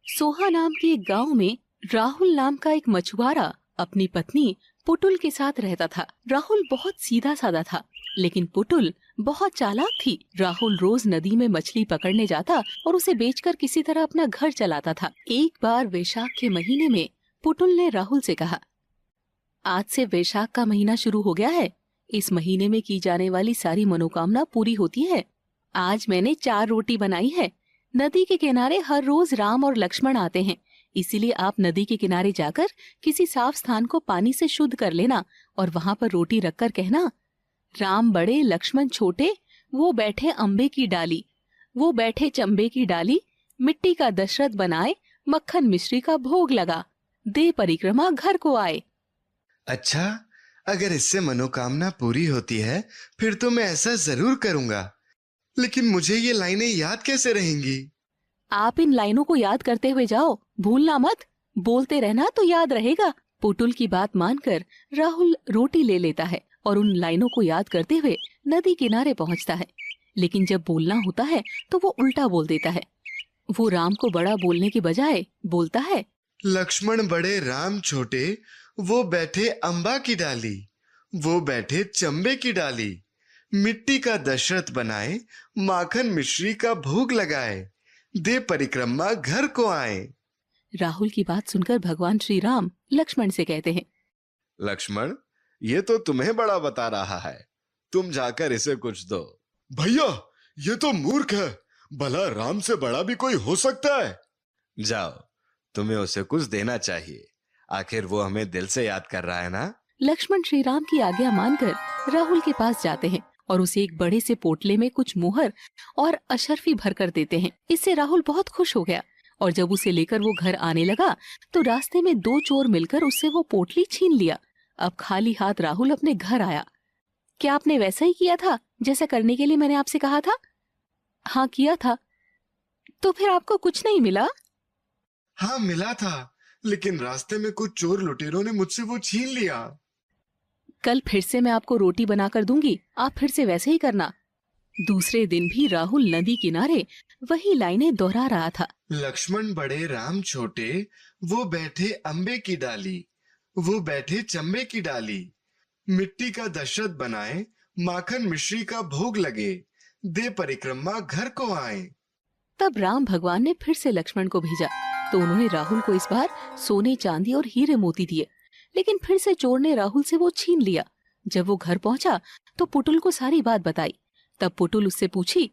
सोहा नाम के एक गांव में राहुल नाम का एक मछुआरा अपनी पत्नी पुटुल के साथ रहता था। राहुल बहुत सीधा साधा था, लेकिन पुटुल बहुत चालाक थी। राहुल रोज नदी में मछली पकड़ने जाता और उसे बेचकर किसी तरह अपना घर चलाता था। एक बार वैशाख के महीने में पुटुल ने राहुल से कहा, आज से वैशाख का महीना शुरू हो गया है। इस महीने में की जाने वाली सारी मनोकामना पूरी होती है। आज मैंने 4 रोटी बनाई है। नदी के किनारे हर रोज राम और लक्ष्मण आते हैं, इसीलिए आप नदी के किनारे जाकर किसी साफ स्थान को पानी से शुद्ध कर लेना और वहाँ पर रोटी रखकर कहना, राम बड़े लक्ष्मण छोटे, वो बैठे अम्बे की डाली, वो बैठे चंबे की डाली, मिट्टी का दशरथ बनाए, मक्खन मिश्री का भोग लगा, दे परिक्रमा घर को आए। अच्छा, अगर इससे मनोकामना पूरी होती है फिर तो मैं ऐसा जरूर करूंगा। लेकिन मुझे ये लाइनें याद कैसे रहेंगी? आप इन लाइनों को याद करते हुए जाओ, भूलना मत। बोलते रहना तो याद रहेगा। पुटुल की बात मानकर राहुल रोटी ले लेता है और उन लाइनों को याद करते हुए नदी किनारे पहुंचता है। लेकिन जब बोलना होता है तो वो उल्टा बोल देता है। वो राम को बड़ा बोलने के बजाय बोलता है, लक्ष्मण बड़े राम छोटे, वो बैठे अम्बा की डाली, वो बैठे चंबे की डाली, मिट्टी का दशरथ बनाए, माखन मिश्री का भोग लगाए, दे परिक्रमा घर को आए। राहुल की बात सुनकर भगवान श्री राम लक्ष्मण से कहते हैं, लक्ष्मण, ये तो तुम्हें बड़ा बता रहा है, तुम जाकर इसे कुछ दो। भैया, ये तो मूर्ख है, भला राम से बड़ा भी कोई हो सकता है? जाओ, तुम्हें उसे कुछ देना चाहिए, आखिर वो हमें दिल से याद कर रहा है ना। लक्ष्मण श्री राम की आज्ञा मानकर राहुल के पास जाते हैं और उसे एक बड़े से पोटले में कुछ मोहर और अशर्फी भर कर देते हैं। इससे राहुल बहुत खुश हो गया और जब उसे लेकर वो घर आने लगा तो रास्ते में 2 चोर मिलकर उससे वो पोटली छीन लिया। अब खाली हाथ राहुल अपने घर आया। क्या आपने वैसा ही किया था जैसा करने के लिए मैंने आपसे कहा था? हाँ, किया था। तो फिर आपको कुछ नहीं मिला? हाँ, मिला था, लेकिन रास्ते में कुछ चोर लुटेरों ने मुझसे वो छीन लिया। कल फिर से मैं आपको रोटी बनाकर दूंगी, आप फिर से वैसे ही करना। दूसरे दिन भी राहुल नदी किनारे वही लाइनें दोहरा रहा था। लक्ष्मण बड़े राम छोटे, वो बैठे अम्बे की डाली, वो बैठे चंबे की डाली, मिट्टी का दशरथ बनाए, माखन मिश्री का भोग लगे, दे परिक्रमा घर को आए। तब राम भगवान ने फिर से लक्ष्मण को भेजा तो उन्होंने राहुल को इस बार सोने चांदी और हीरे मोती दिए, लेकिन फिर से चोर ने राहुल से वो छीन लिया। जब वो घर पहुंचा तो पुटुल को सारी बात बताई। तब पुटुल उससे पूछी,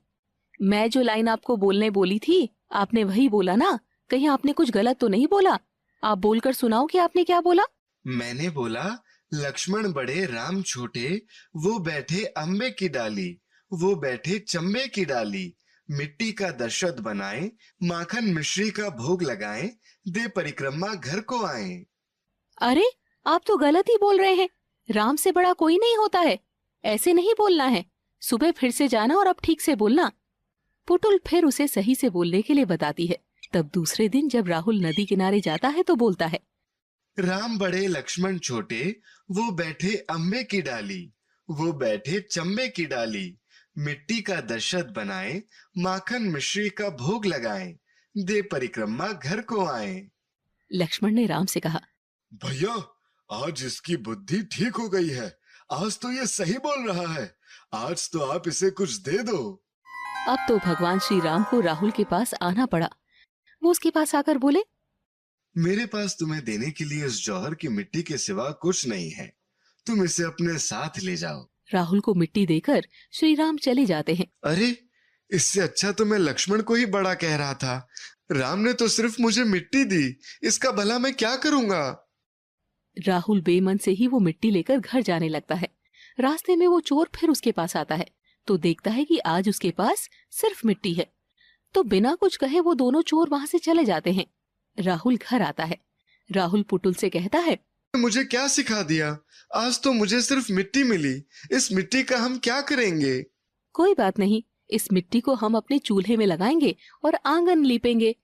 मैं जो लाइन आपको बोलने बोली थी आपने वही बोला ना? कहीं आपने कुछ गलत तो नहीं बोला? आप बोलकर सुनाओ कि आपने क्या बोला। मैंने बोला, लक्ष्मण बड़े राम छोटे, वो बैठे अम्बे की डाली, वो बैठे चंबे की डाली, मिट्टी का दशरथ बनाए, माखन मिश्री का भोग लगाए, दे परिक्रमा घर को आए। अरे, आप तो गलत ही बोल रहे हैं। राम से बड़ा कोई नहीं होता है, ऐसे नहीं बोलना है। सुबह फिर से जाना और अब ठीक से बोलना। पुटुल फिर उसे सही से बोलने के लिए बताती है। तब दूसरे दिन जब राहुल नदी किनारे जाता है तो बोलता है, राम बड़े लक्ष्मण छोटे, वो बैठे अम्बे की डाली, वो बैठे चंबे की डाली, मिट्टी का दशरथ बनाए, माखन मिश्री का भोग लगाए, दे परिक्रमा घर को आए। लक्ष्मण ने राम से कहा, भैया, आज इसकी बुद्धि ठीक हो गई है, आज तो ये सही बोल रहा है, आज तो आप इसे कुछ दे दो। अब तो भगवान श्री राम को राहुल के पास आना पड़ा। वो उसके पास आकर बोले, मेरे पास तुम्हें देने के लिए इस जौहर की मिट्टी के सिवा कुछ नहीं है, तुम इसे अपने साथ ले जाओ। राहुल को मिट्टी देकर श्री राम चले जाते हैं। अरे, इससे अच्छा तो मैं लक्ष्मण को ही बड़ा कह रहा था, राम ने तो सिर्फ मुझे मिट्टी दी, इसका भला मैं क्या करूंगा? राहुल बेमन से ही वो मिट्टी लेकर घर जाने लगता है। रास्ते में वो चोर फिर उसके पास आता है तो देखता है कि आज उसके पास सिर्फ मिट्टी है। तो बिना कुछ कहे वो दोनों चोर वहां से चले जाते हैं। राहुल घर आता है। राहुल पुटुल से कहता है, मुझे क्या सिखा दिया, आज तो मुझे सिर्फ मिट्टी मिली, इस मिट्टी का हम क्या करेंगे? कोई बात नहीं, इस मिट्टी को हम अपने चूल्हे में लगाएंगे और आंगन लीपेंगे।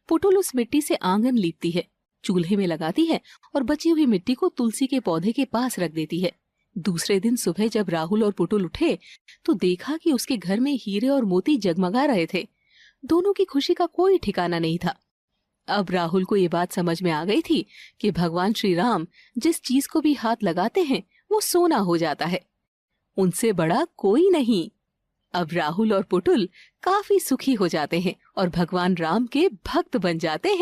पुटुल उस मिट्टी से आंगन लीपती है, चूल्हे में लगाती है और बची हुई मिट्टी को तुलसी के पौधे के पास रख देती है। दूसरे दिन सुबह जब राहुल और पुटुल उठे तो देखा कि उसके घर में हीरे और मोती जगमगा रहे थे। दोनों की खुशी का कोई ठिकाना नहीं था। अब राहुल को ये बात समझ में आ गई थी कि भगवान श्री राम जिस चीज को भी हाथ लगाते हैं वो सोना हो जाता है। उनसे बड़ा कोई नहीं। अब राहुल और पुटुल काफी सुखी हो जाते हैं और भगवान राम के भक्त बन जाते हैं।